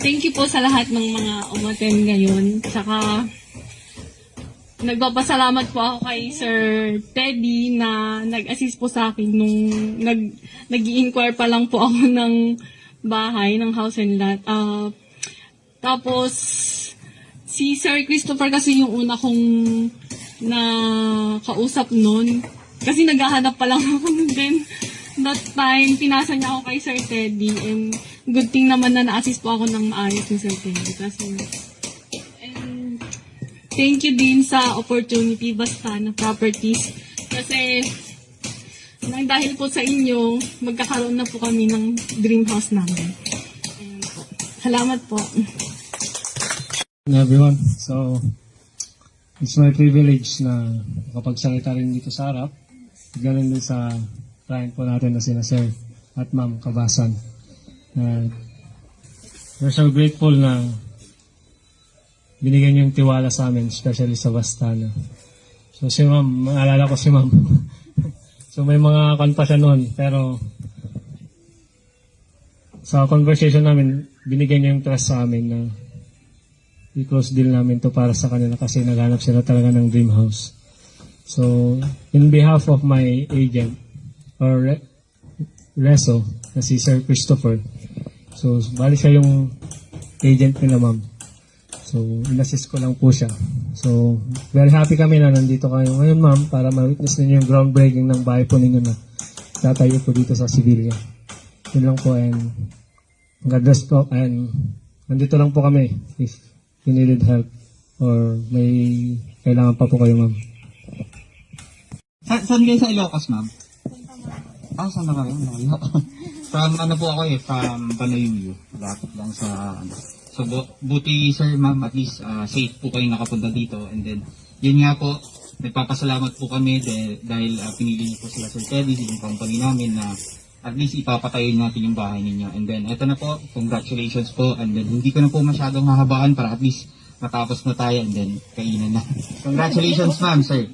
Thank you po sa lahat ng mga umattend ngayon. Tsaka, nagpapasalamat po ako kay Sir Teddy na nag-assist po sa akin nung nag-i-inquire pa lang po ako ng bahay, ng house and lot. Tapos, si Sir Christopher kasi yung una kong kausap nun. Kasi naghahanap pa lang ako din. That time, pinasa niya ako kay Sir Teddy. And good thing naman na na-assist po ako ng maayos ni Sir Teddy. And thank you din sa opportunity basta na properties. Kasi nang dahil po sa inyo, magkakaroon na po kami ng dream house namin. Ayan po. Salamat po. Everyone, so it's my privilege na makapagsalita rin dito sa harap. Ganun din sa client po natin na sina Sir at Ma'am Kabasan. We're so grateful na binigyan niyo yung tiwala sa amin, especially sa Vastana. So si Ma'am, maalala ko si Ma'am. So may mga kanta siya noon, pero sa conversation namin, binigyan niya yung trust sa amin na i-close deal namin to para sa kanila kasi naghanap sila talaga ng dream house. So, in behalf of my agent, or Reso, na si Sir Christopher, so, bali siya yung agent nila, ma'am. So, in-assist ko lang po siya. So, very happy kami na nandito kayo ngayon, ma'am, para ma-witness ninyo yung groundbreaking ng bahay po ninyo na tatayo po dito sa Sevilla. Yun lang po, and God bless po, and nandito lang po kami if you needed help or may kailangan pa po kayo, ma'am. Saan kayo sa Ilocos, ma'am? Saan na kayo? From ano po ako from Panayuyo. Lapit lang sa ano. So, buti sir, ma'am, at least safe po kayo nakapunta dito. And then, yun nga po, nagpapasalamat po kami dahil pinili niyo po sila Sir Teddy, yung company namin na at least ipapatayo natin yung bahay ninyo. And then, eto na po, congratulations po. And then, hindi ko na po masyadong hahabaan para at least matapos na tayo and then kainan na. Congratulations, ma'am, sir.